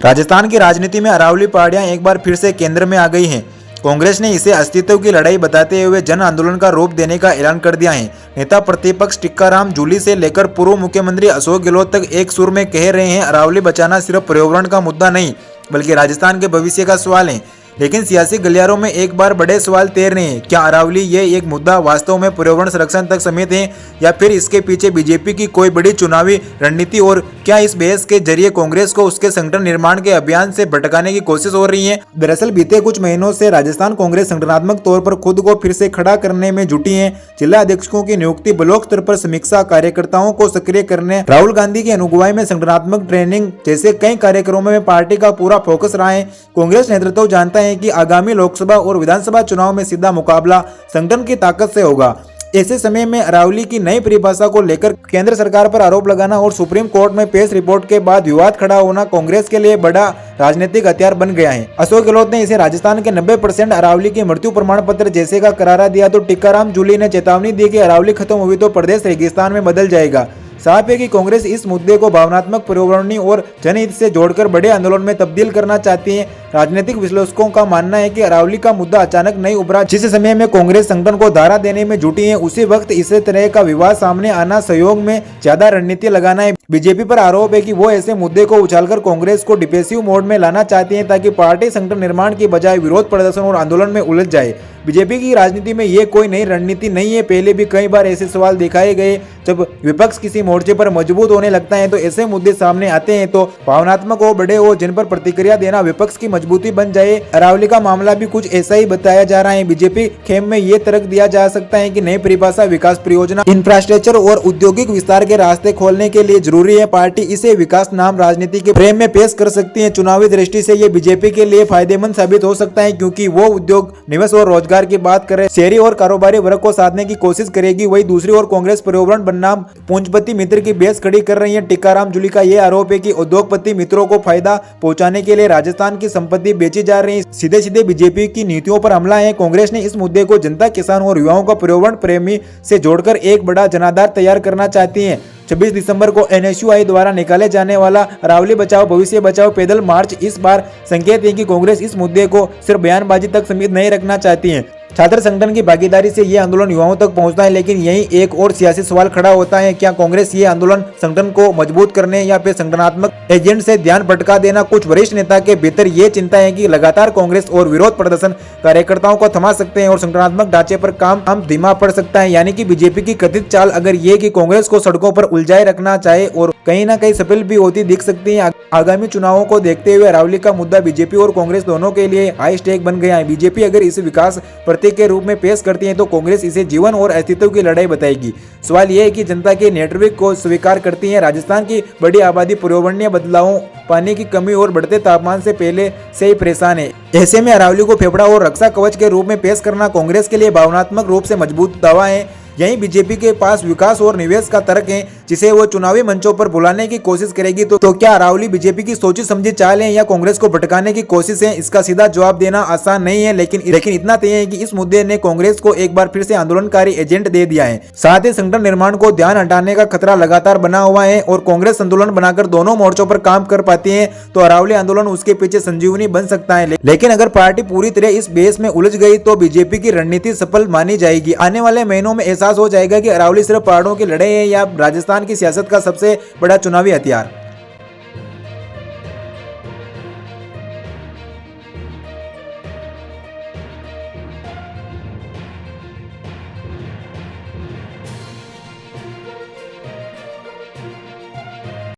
राजस्थान की राजनीति में अरावली पहाड़ियां एक बार फिर से केंद्र में आ गई हैं। कांग्रेस ने इसे अस्तित्व की लड़ाई बताते हुए जन आंदोलन का रूप देने का ऐलान कर दिया है। नेता प्रतिपक्ष टिक्काराम जूली से लेकर पूर्व मुख्यमंत्री अशोक गहलोत तक एक सुर में कह रहे हैं, अरावली बचाना सिर्फ पर्यावरण का मुद्दा नहीं बल्कि राजस्थान के भविष्य का सवाल है। लेकिन सियासी गलियारों में एक बार बड़े सवाल तैर रहे हैं। क्या अरावली ये एक मुद्दा वास्तव में पर्यावरण संरक्षण तक सीमित है या फिर इसके पीछे बीजेपी की कोई बड़ी चुनावी रणनीति, और क्या इस बहस के जरिए कांग्रेस को उसके संगठन निर्माण के अभियान से भटकाने की कोशिश हो रही है? दरअसल बीते कुछ महीनों से राजस्थान कांग्रेस संगठनात्मक तौर पर खुद को फिर से खड़ा करने में जुटी है। जिला अध्यक्षों की नियुक्ति, ब्लॉक स्तर पर समीक्षा, कार्यकर्ताओं को सक्रिय करने, राहुल गांधी की अगुवाई में संगठनात्मक ट्रेनिंग जैसे कई कार्यक्रमों में पार्टी का पूरा फोकस रहा है। कांग्रेस नेतृत्व जानता है कि आगामी लोकसभा और विधानसभा चुनाव में सीधा मुकाबला संगठन की ताकत से होगा। ऐसे समय में अरावली की नई परिभाषा को लेकर केंद्र सरकार पर आरोप लगाना और सुप्रीम कोर्ट में पेश रिपोर्ट के बाद विवाद खड़ा होना कांग्रेस के लिए बड़ा राजनीतिक हथियार बन गया है। अशोक गहलोत ने इसे राजस्थान के 90% अरावली के मृत्यु प्रमाण पत्र जैसे का करारा दिया तो टिक्काराम जूली ने चेतावनी दी कि अरावली खत्म हुई तो प्रदेश रेगिस्तान में बदल जाएगा। साफ है कि कांग्रेस इस मुद्दे को भावनात्मक, पर्यावरणीय और जनहित से जोड़कर बड़े आंदोलन में तब्दील करना चाहती है। राजनीतिक विश्लेषकों का मानना है कि अरावली का मुद्दा अचानक नहीं उभरा। जिस समय में कांग्रेस संगठन को धारा देने में जुटी है उसी वक्त इस तरह का विवाद सामने आना सहयोग में ज्यादा रणनीति लगाना है। बीजेपी पर आरोप है कि वो ऐसे मुद्दे को उछालकर कांग्रेस को डिफेंसिव मोड में लाना चाहती है ताकि पार्टी संगठन निर्माण की बजाय विरोध प्रदर्शन और आंदोलन में उलझ जाए। बीजेपी की राजनीति में ये कोई नई रणनीति नहीं है। पहले भी कई बार ऐसे सवाल दिखाए गए। जब विपक्ष किसी मोर्चे पर मजबूत होने लगता है तो ऐसे मुद्दे सामने आते हैं, तो भावनात्मक हो, बड़े हो, जिन पर प्रतिक्रिया देना विपक्ष की मजबूती बन जाए। अरावली का मामला भी कुछ ऐसा ही बताया जा रहा है। बीजेपी खेम में ये तर्क दिया जा सकता है कि नई परिभाषा विकास परियोजना, इंफ्रास्ट्रक्चर और औद्योगिक विस्तार के रास्ते खोलने के लिए जरूरी है। पार्टी इसे विकास नाम राजनीति के फ्रेम में पेश कर सकती है। चुनावी दृष्टि से ये बीजेपी के लिए फायदेमंद साबित हो सकता है क्योंकि वो उद्योग, निवेश और रोजगार की बात करे, शहरी और कारोबारी वर्ग को साधने की कोशिश करेगी। वही दूसरी ओर कांग्रेस पर्यावरण बनाम पूंजीपति मित्र की बहस खड़ी कर रही है। टिक्काराम जूली का यह आरोप है कि उद्योगपति मित्रों को फायदा पहुंचाने के लिए राजस्थान की संपत्ति बेची जा रही है। सीधे सीधे बीजेपी की नीतियों पर हमला है। कांग्रेस ने इस मुद्दे को जनता, किसान और युवाओं का पर्यावरण प्रेमी से जोड़कर एक बड़ा जनाधार तैयार करना चाहती है। 26 दिसंबर को NSUI द्वारा निकाले जाने वाला अरावली बचाओ भविष्य बचाओ पैदल मार्च इस बार संकेत है कि कांग्रेस इस मुद्दे को सिर्फ बयानबाजी तक सीमित नहीं रखना चाहती है। छात्र संगठन की भागीदारी से ये आंदोलन युवाओं तक पहुंचता है। लेकिन यही एक और सियासी सवाल खड़ा होता है, क्या कांग्रेस ये आंदोलन संगठन को मजबूत करने या फिर संगठनात्मक एजेंट से ध्यान भटका देना? कुछ वरिष्ठ नेता के भीतर ये चिंता है कि लगातार कांग्रेस और विरोध प्रदर्शन कार्यकर्ताओं को थमा सकते हैं और संगठनात्मक ढांचे पर काम धीमा पड़ सकता है। यानी कि बीजेपी की कथित चाल अगर ये कि कांग्रेस को सड़कों पर उलझाए रखना चाहे और कहीं ना कहीं सफल भी होती दिख सकती है। आगामी चुनावों को देखते हुए अरावली का मुद्दा बीजेपी और कांग्रेस दोनों के लिए हाई स्टेक बन गया है। बीजेपी अगर इसे विकास प्रतीक के रूप में पेश करती है तो कांग्रेस इसे जीवन और अस्तित्व की लड़ाई बताएगी। सवाल यह है कि जनता के नेटवर्क को स्वीकार करती है। राजस्थान की बड़ी आबादी पर्यावरणीय बदलावों, पानी की कमी और बढ़ते तापमान से पहले से ही परेशान है। ऐसे में अरावली को फेफड़ा और रक्षा कवच के रूप में पेश करना कांग्रेस के लिए भावनात्मक रूप से मजबूत दावा है। यही बीजेपी के पास विकास और निवेश का तर्क है जिसे वो चुनावी मंचों पर बुलाने की कोशिश करेगी। तो क्या अरावली बीजेपी की सोची समझी चाल है या कांग्रेस को भटकाने की कोशिश है? इसका सीधा जवाब देना आसान नहीं है, लेकिन इतना तय है कि इस मुद्दे ने कांग्रेस को एक बार फिर से आंदोलनकारी एजेंट दे दिया है। साथ ही संगठन निर्माण को ध्यान हटाने का खतरा लगातार बना हुआ है और कांग्रेस संतुलन बनाकर दोनों मोर्चों पर काम कर पाती है तो अरावली आंदोलन उसके पीछे संजीवनी बन सकता है। लेकिन अगर पार्टी पूरी तरह इस बहस में उलझ गई तो बीजेपी की रणनीति सफल मानी जाएगी। आने वाले महीनों में एहसास हो जाएगा कि अरावली सिर्फ पहाड़ों की लड़ाई है या राजस्थान की सियासत का सबसे बड़ा चुनावी हथियार।